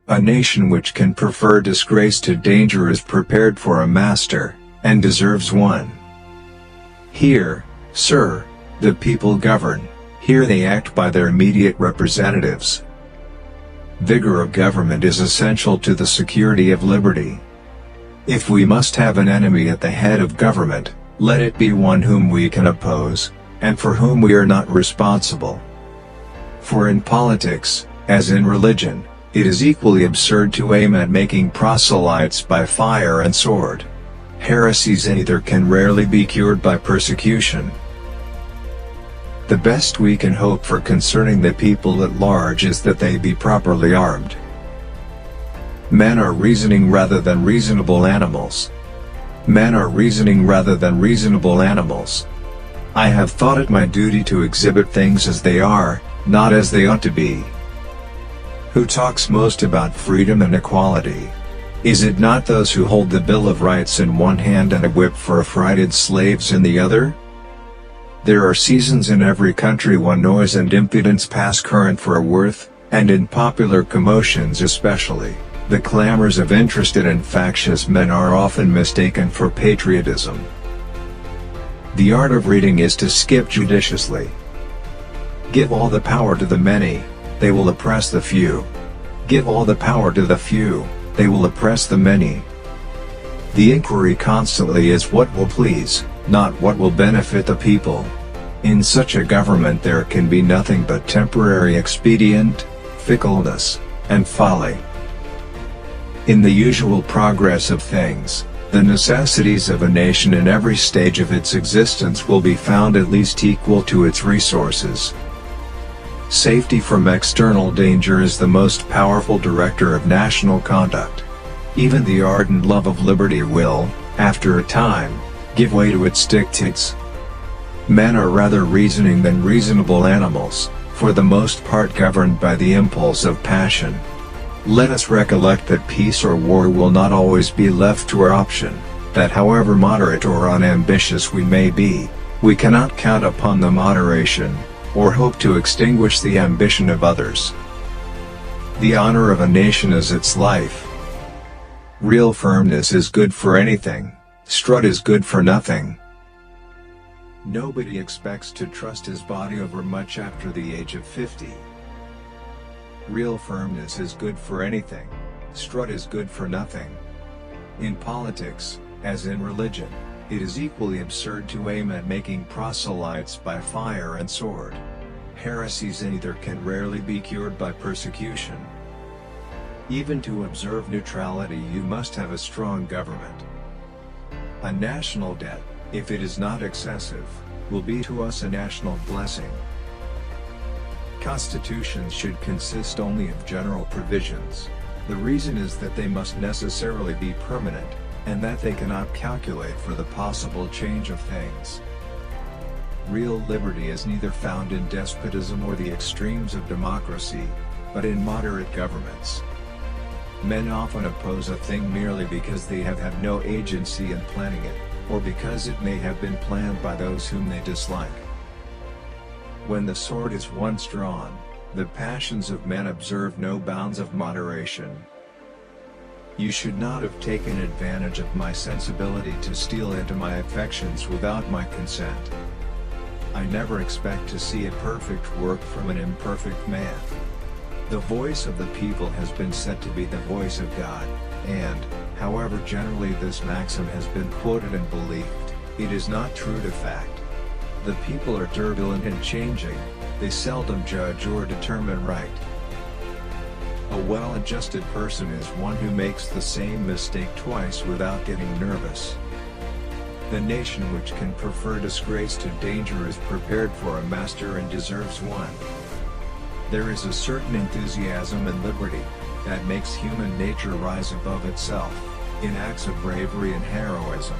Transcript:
A nation which can prefer disgrace to danger is prepared for a master, and deserves one. Here, sir, the people govern, here they act by their immediate representatives. Vigor of government is essential to the security of liberty. If we must have an enemy at the head of government, let it be one whom we can oppose, and for whom we are not responsible. For in politics, as in religion, it is equally absurd to aim at making proselytes by fire and sword. Heresies in either can rarely be cured by persecution. The best we can hope for concerning the people at large is that they be properly armed. Men are reasoning rather than reasonable animals. Men are reasoning rather than reasonable animals. I have thought it my duty to exhibit things as they are, not as they ought to be. Who talks most about freedom and equality? Is it not those who hold the Bill of Rights in one hand and a whip for affrighted slaves in the other? There are seasons in every country when noise and impudence pass current for a worth, and in popular commotions especially, the clamors of interested and factious men are often mistaken for patriotism. The art of reading is to skip judiciously. Give all the power to the many, they will oppress the few. Give all the power to the few, they will oppress the many. The inquiry constantly is what will please, not what will benefit the people. In such a government there can be nothing but temporary expedient, fickleness, and folly. In the usual progress of things, the necessities of a nation in every stage of its existence will be found at least equal to its resources. Safety from external danger is the most powerful director of national conduct. Even the ardent love of liberty will, after a time, give way to its dictates. Men are rather reasoning than reasonable animals, for the most part governed by the impulse of passion. Let us recollect that peace or war will not always be left to our option, that however moderate or unambitious we may be, we cannot count upon the moderation, or hope to extinguish the ambition of others. The honor of a nation is its life. Real firmness is good for anything, strut is good for nothing. Nobody expects to trust his body overmuch after the age of 50. Real firmness is good for anything, strut is good for nothing. In politics, as in religion, it is equally absurd to aim at making proselytes by fire and sword. Heresies in either can rarely be cured by persecution. Even to observe neutrality you must have a strong government. A national debt, if it is not excessive, will be to us a national blessing. Constitutions should consist only of general provisions. The reason is that they must necessarily be permanent, and that they cannot calculate for the possible change of things. Real liberty is neither found in despotism or the extremes of democracy, but in moderate governments. Men often oppose a thing merely because they have had no agency in planning it, or because it may have been planned by those whom they dislike. When the sword is once drawn, the passions of men observe no bounds of moderation. You should not have taken advantage of my sensibility to steal into my affections without my consent. I never expect to see a perfect work from an imperfect man. The voice of the people has been said to be the voice of God, and, however generally this maxim has been quoted and believed, it is not true to fact. The people are turbulent and changing, they seldom judge or determine right. A well-adjusted person is one who makes the same mistake twice without getting nervous. The nation which can prefer disgrace to danger is prepared for a master and deserves one. There is a certain enthusiasm in liberty, that makes human nature rise above itself, in acts of bravery and heroism.